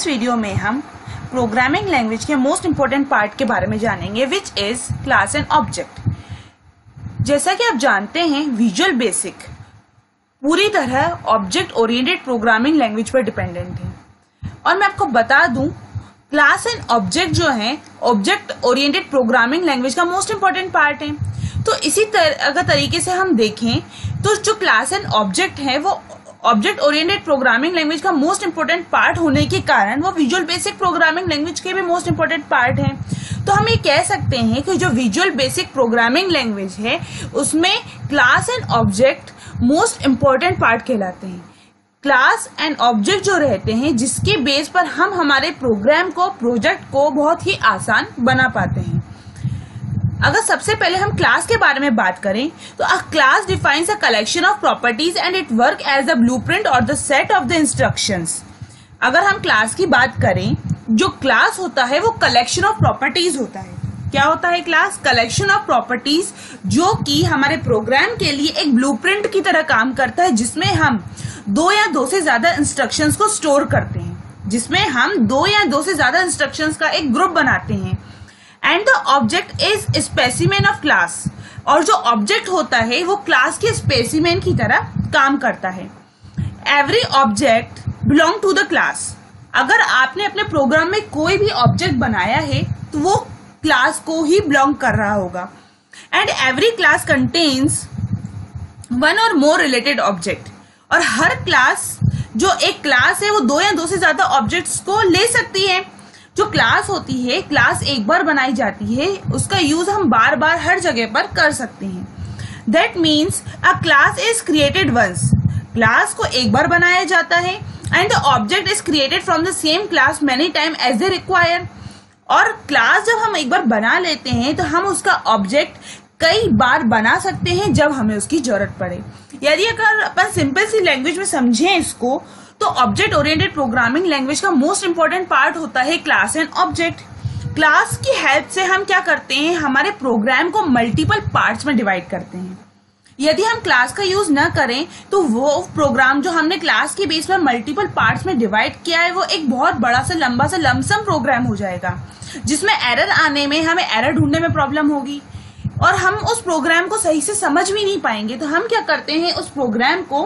इस वीडियो में हम प्रोग्रामिंग लैंग्वेज के मोस्ट इंपॉर्टेंट पार्ट के बारे में जानेंगे, which is class and object. जैसा कि आप जानते हैं, विजुअल बेसिक पूरी तरह ऑब्जेक्ट ओरिएंटेड प्रोग्रामिंग लैंग्वेज पर डिपेंडेंट है। और मैं आपको बता दूं, क्लास एंड ऑब्जेक्ट जो है ऑब्जेक्ट ओरिएंटेड प्रोग्रामिंग लैंग्वेज का मोस्ट इंपॉर्टेंट पार्ट है। तो इसी अगर तरीके से हम देखें तो जो क्लास एंड ऑब्जेक्ट है वो ऑब्जेक्ट ओरिएंटेड प्रोग्रामिंग लैंग्वेज का मोस्ट इंपॉर्टेंट पार्ट होने के कारण वो विजुअल बेसिक प्रोग्रामिंग लैंग्वेज के भी मोस्ट इंपॉर्टेंट पार्ट है। तो हम ये कह सकते हैं कि जो विजुअल बेसिक प्रोग्रामिंग लैंग्वेज है उसमें class and object most important part कहलाते हैं। क्लास एंड ऑब्जेक्ट जो रहते हैं जिसके बेस पर हम हमारे प्रोग्राम को, प्रोजेक्ट को बहुत ही आसान बना पाते हैं। अगर सबसे पहले हम क्लास के बारे में बात करें तो a class defines a collection of properties and it work as a blueprint और the set of the instructions. अगर हम क्लास की बात करें, जो क्लास होता है वो कलेक्शन ऑफ प्रॉपर्टीज होता है। क्या होता है क्लास? कलेक्शन ऑफ प्रॉपर्टीज, जो कि हमारे प्रोग्राम के लिए एक ब्लूप्रिंट की तरह काम करता है, जिसमें हम दो या दो से ज्यादा इंस्ट्रक्शंस को स्टोर करते हैं, जिसमें हम दो या दो से ज्यादा इंस्ट्रक्शंस का एक ग्रुप बनाते हैं। And the object is specimen of class, और जो ऑब्जेक्ट होता है वो क्लास के स्पेसिमेन की तरह काम करता है। Every object belong to the class. अगर आपने अपने प्रोग्राम में कोई भी ऑब्जेक्ट बनाया है तो वो क्लास को ही बिलोंग कर रहा होगा। And every class contains one और मोर रिलेटेड ऑब्जेक्ट, और हर क्लास, जो एक क्लास है वो दो या दो से ज्यादा ऑब्जेक्ट्स को ले सकती है। जो क्लास होती है, क्लास एक बार बनाई जाती है, उसका यूज हम बार बार हर जगह पर कर सकते हैं। That means a class is created once. Class को एक बार बनाया जाता है and the object is created from the same class many time as they require. और क्लास जब हम एक बार बना लेते हैं तो हम उसका ऑब्जेक्ट कई बार बना सकते हैं जब हमें उसकी जरूरत पड़े। यदि अगर अपन सिंपल सी लैंग्वेज में समझें इसको, तो ऑब्जेक्ट ओरिएंटेड प्रोग्रामिंग लैंग्वेज का मोस्ट इंपॉर्टेंट पार्ट होता है क्लास एंड ऑब्जेक्ट। क्लास की हेल्प से हम क्या करते हैं, हमारे प्रोग्राम को मल्टीपल पार्ट्स में डिवाइड करते हैं। यदि हम क्लास का यूज न करें तो वो प्रोग्राम जो हमने क्लास के बेस पर मल्टीपल पार्ट्स में डिवाइड किया है वो एक बहुत बड़ा सा लंबा सा लमसम प्रोग्राम हो जाएगा, जिसमें एरर आने में, हमें एरर ढूंढने में प्रॉब्लम होगी और हम उस प्रोग्राम को सही से समझ भी नहीं पाएंगे। तो हम क्या करते हैं, उस प्रोग्राम को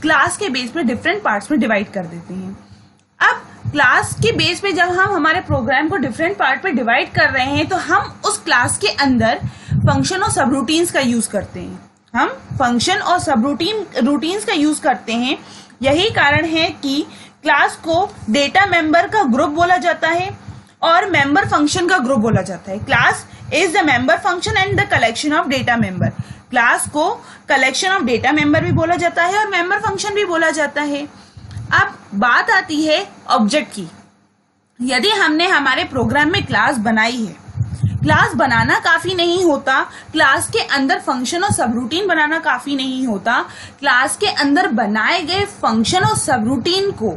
क्लास के बेस पे डिफरेंट पार्ट्स में डिवाइड कर देते हैं। अब क्लास के बेस पे जब हम हमारे प्रोग्राम को डिफरेंट पार्ट पे डिवाइड कर रहे हैं तो हम उस क्लास के अंदर फंक्शन और सब रूटीन्स का यूज करते हैं। हम फंक्शन और सब रूटीन्स का यूज करते हैं। यही कारण है कि क्लास को डेटा मेंबर का ग्रुप बोला जाता है और मेंबर फंक्शन का ग्रुप बोला जाता है। Class is the member function and the collection of data member. Class को कलेक्शन ऑफ डेटा मेंबर भी बोला जाता है और मेंबर फंक्शन भी बोला जाता है। अब बात आती है ऑब्जेक्ट की। यदि हमने हमारे प्रोग्राम में क्लास बनाई है, क्लास बनाना काफी नहीं होता, क्लास के अंदर फंक्शन और सब रूटीन बनाना काफी नहीं होता, क्लास के अंदर बनाए गए फंक्शन और सब रूटीन को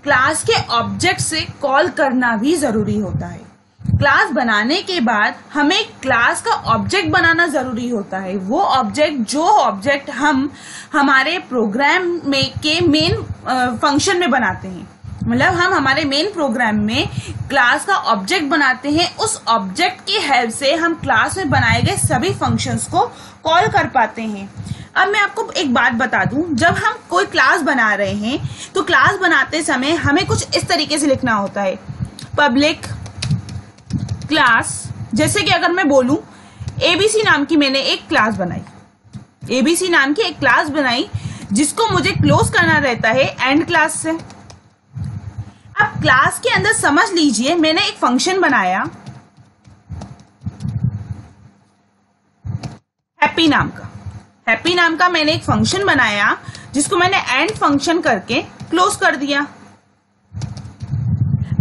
क्लास के ऑब्जेक्ट से कॉल करना भी जरूरी होता है। क्लास बनाने के बाद हमें क्लास का ऑब्जेक्ट बनाना जरूरी होता है। वो ऑब्जेक्ट, जो ऑब्जेक्ट हम हमारे प्रोग्राम में के मेन फंक्शन में बनाते हैं, मतलब हम हमारे मेन प्रोग्राम में क्लास का ऑब्जेक्ट बनाते हैं, उस ऑब्जेक्ट की हेल्प से हम क्लास में बनाए गए सभी फंक्शंस को कॉल कर पाते हैं। अब मैं आपको एक बात बता दूं, जब हम कोई क्लास बना रहे हैं तो क्लास बनाते समय हमें कुछ इस तरीके से लिखना होता है, पब्लिक क्लास। जैसे कि अगर मैं बोलूं एबीसी नाम की मैंने एक क्लास बनाई, एबीसी नाम की एक क्लास बनाई जिसको मुझे क्लोज करना रहता है एंड क्लास से। अब क्लास के अंदर समझ लीजिए मैंने एक फंक्शन बनाया हैप्पी नाम का मैंने एक फंक्शन बनाया जिसको मैंने एंड फंक्शन करके क्लोज कर दिया।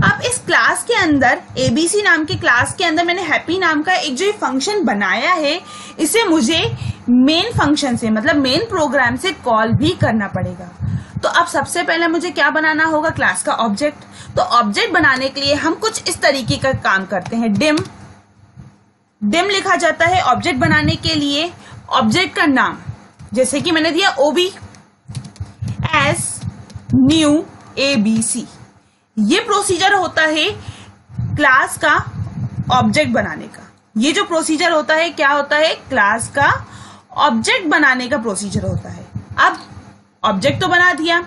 अब इस क्लास के अंदर, एबीसी नाम की क्लास के अंदर मैंने हैप्पी नाम का एक जो फंक्शन बनाया है, इसे मुझे मेन फंक्शन से, मतलब मेन प्रोग्राम से कॉल भी करना पड़ेगा। तो अब सबसे पहले मुझे क्या बनाना होगा, क्लास का ऑब्जेक्ट। तो ऑब्जेक्ट बनाने के लिए हम कुछ इस तरीके का काम करते हैं, डिम लिखा जाता है ऑब्जेक्ट बनाने के लिए। ऑब्जेक्ट का नाम जैसे कि मैंने दिया ओबी एस न्यू एबीसी, ये प्रोसीजर होता है क्लास का ऑब्जेक्ट बनाने का। ये जो प्रोसीजर होता है क्या होता है? क्लास का ऑब्जेक्ट बनाने का प्रोसीजर होता है। अब ऑब्जेक्ट तो बना दिया,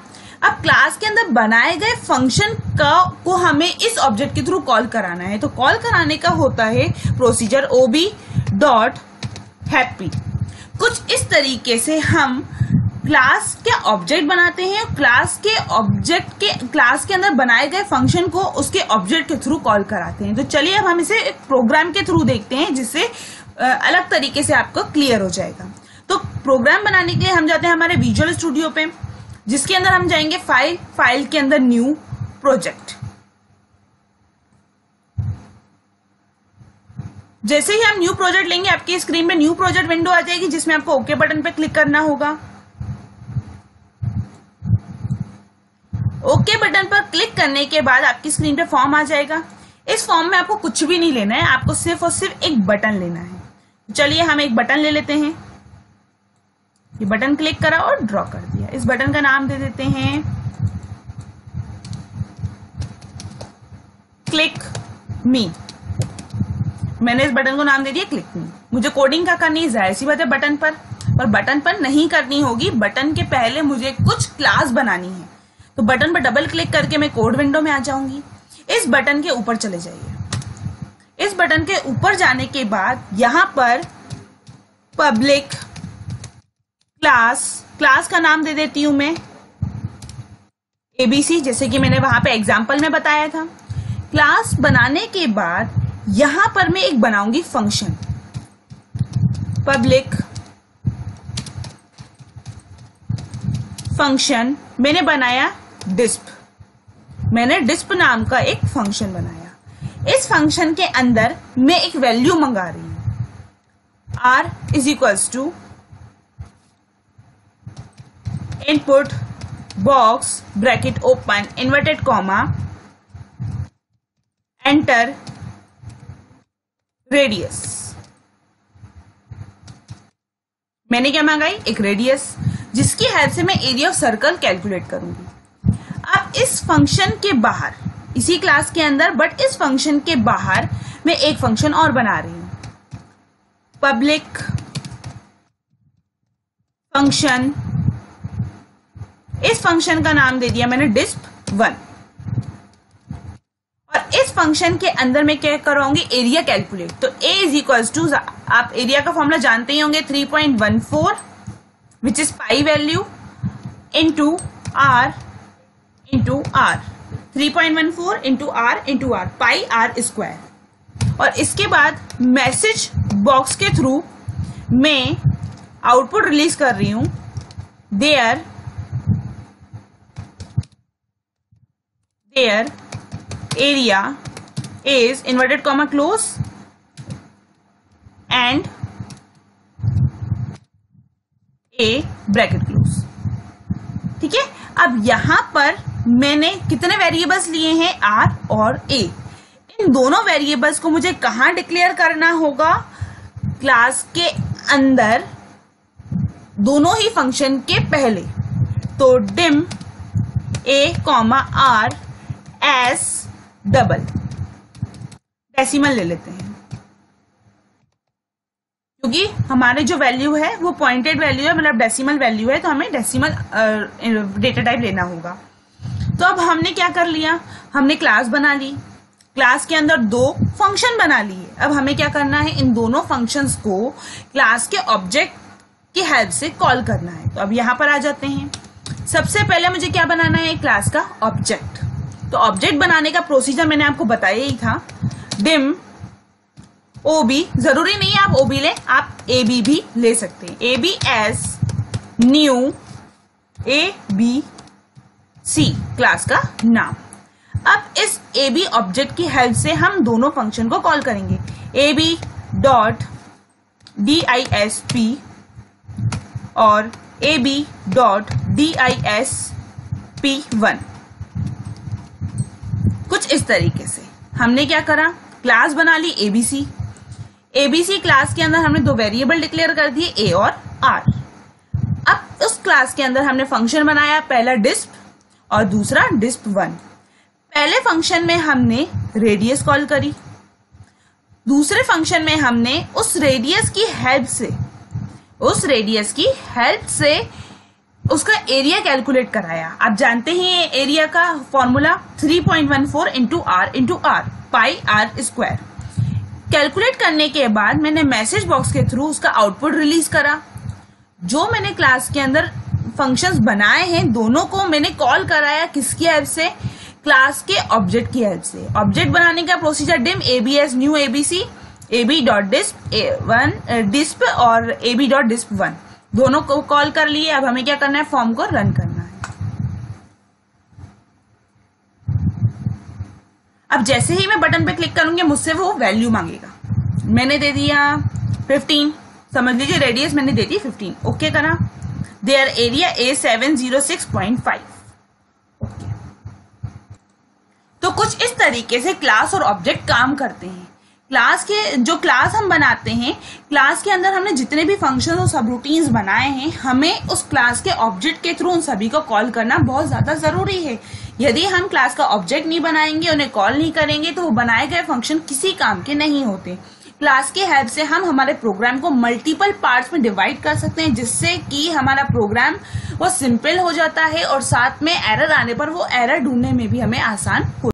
अब क्लास के अंदर बनाए गए फंक्शन को हमें इस ऑब्जेक्ट के थ्रू कॉल कराना है। तो कॉल कराने का होता है प्रोसीजर ob.happy। कुछ इस तरीके से हम क्लास के ऑब्जेक्ट बनाते हैं, क्लास के अंदर बनाए गए फंक्शन को उसके ऑब्जेक्ट के थ्रू कॉल कराते हैं। तो चलिए अब हम इसे एक प्रोग्राम के थ्रू देखते हैं, जिससे अलग तरीके से आपको क्लियर हो जाएगा। तो प्रोग्राम बनाने के लिए हम जाते हैं हमारे विजुअल स्टूडियो पे, जिसके अंदर हम जाएंगे फाइल के अंदर न्यू प्रोजेक्ट। जैसे ही हम न्यू प्रोजेक्ट लेंगे, आपकी स्क्रीन पे न्यू प्रोजेक्ट विंडो आ जाएगी, जिसमें आपको ओके बटन पे क्लिक करना होगा। ओके बटन पर क्लिक करने के बाद आपकी स्क्रीन पे फॉर्म आ जाएगा। इस फॉर्म में आपको कुछ भी नहीं लेना है, आपको सिर्फ और सिर्फ एक बटन लेना है। चलिए हम एक बटन ले लेते हैं। ये बटन क्लिक करा और ड्रॉ कर दिया। इस बटन का नाम दे देते हैं क्लिक मी। मैंने इस बटन को नाम दे दिया क्लिक मी। मुझे कोडिंग का करनी है, जाहिर सी बात है बटन पर नहीं करनी होगी। बटन के पहले मुझे कुछ क्लास बनानी है। तो बटन पर डबल क्लिक करके मैं कोड विंडो में आ जाऊंगी। इस बटन के ऊपर चले जाइए। इस बटन के ऊपर जाने के बाद यहां पर पब्लिक क्लास का नाम दे देती हूं मैं ABC, जैसे कि मैंने वहां पे एग्जाम्पल में बताया था। क्लास बनाने के बाद यहां पर मैं एक बनाऊंगी फंक्शन, पब्लिक फंक्शन। मैंने बनाया मैंने डिस्प नाम का एक फंक्शन बनाया। इस फंक्शन के अंदर मैं एक वैल्यू मंगा रही हूं, r is equals to input box bracket open inverted comma enter radius. मैंने क्या मंगाई? एक रेडियस, जिसकी हेल्प से मैं एरिया ऑफ सर्कल कैलकुलेट करूंगी। अब इस फंक्शन के बाहर, इसी क्लास के अंदर बट इस फंक्शन के बाहर मैं एक फंक्शन और बना रही हूं, पब्लिक फंक्शन। इस फंक्शन का नाम दे दिया मैंने disp1। और इस फंक्शन के अंदर मैं क्या कराऊंगी? Area calculate. तो a इज इक्वल्स टू, आप एरिया का फॉर्मूला जानते ही होंगे, 3.14 which is pi value into r 3.14 into r pi r square. और इसके बाद मैसेज बॉक्स के थ्रू मैं आउटपुट रिलीज कर रही हूं, there area is inverted comma close and a bracket close। ठीक है। अब यहां पर मैंने कितने वेरिएबल्स लिए हैं? r और a। इन दोनों वेरिएबल्स को मुझे कहां डिक्लेयर करना होगा? क्लास के अंदर, दोनों ही फंक्शन के पहले। तो dim a r S double decimal ले लेते हैं, क्योंकि हमारे जो वैल्यू है वो पॉइंटेड वैल्यू है, मतलब डेसिमल वैल्यू है, तो हमें डेसिमल डेटा टाइप लेना होगा। तो अब हमने क्या कर लिया? हमने क्लास बना ली, क्लास के अंदर दो फंक्शन बना लिए। अब हमें क्या करना है? इन दोनों फंक्शंस को क्लास के ऑब्जेक्ट की हेल्प से कॉल करना है। तो अब यहां पर आ जाते हैं। सबसे पहले मुझे क्या बनाना है? क्लास का ऑब्जेक्ट। तो ऑब्जेक्ट बनाने का प्रोसीजर मैंने आपको बताया ही था, डिम OB। जरूरी नहीं है आप OB लें, आप AB भी ले सकते हैं। AB S new ABC class का नाम। अब इस AB ऑब्जेक्ट की हेल्प से हम दोनों फंक्शन को कॉल करेंगे, AB.disp और AB.disp1। कुछ इस तरीके से हमने क्या करा? क्लास बना ली ABC क्लास के अंदर हमने दो वेरिएबल डिक्लेयर कर दिए, a और r। अब उस क्लास के अंदर हमने फंक्शन बनाया, पहला disp और दूसरा disp1। पहले फंक्शन में हमने रेडियस कॉल करी, दूसरे फंक्शन में हमने उस रेडियस की हेल्प से उसका एरिया कैलकुलेट कराया। आप जानते हैं एरिया का formula 3.14 into R pi R square. Calculate करने के बाद मैंने मैसेज बॉक्स के थ्रू उसका आउटपुट रिलीज करा। जो मैंने क्लास के अंदर फंक्शंस बनाए हैं दोनों को मैंने कॉल कराया किसकी हेल्प से, क्लास के ऑब्जेक्ट की हेल्प से। ऑब्जेक्ट बनाने का procedure dim abs new abc ab.disp और ab.disp1 दोनों को कॉल कर लिए। अब हमें क्या करना है, फॉर्म को रन करना है। अब जैसे ही मैं बटन पे क्लिक करूंगी मुझसे वो वैल्यू मांगेगा। मैंने दे दिया 15, समझ लीजिए रेडियस मैंने दे दी 15। ओके करा। Their area is 706.5। ओके, तो कुछ इस तरीके से क्लास और ऑब्जेक्ट काम करते हैं। जो क्लास हम बनाते हैं, क्लास के अंदर हमने जितने भी फंक्शन और सब रूटीन्स बनाए हैं, हमें उस क्लास के ऑब्जेक्ट के थ्रू उन सभी को कॉल करना बहुत ज्यादा जरूरी है। यदि हम क्लास का ऑब्जेक्ट नहीं बनाएंगे, उन्हें कॉल नहीं करेंगे, तो वो बनाए गए फंक्शन किसी काम के नहीं होते। क्लास की हेल्प से हम हमारे प्रोग्राम को मल्टीपल पार्ट्स में डिवाइड कर सकते हैं, जिससे कि हमारा प्रोग्राम वो सिंपल हो जाता है और साथ में एरर आने पर वो एरर ढूंढने में भी हमें आसान हो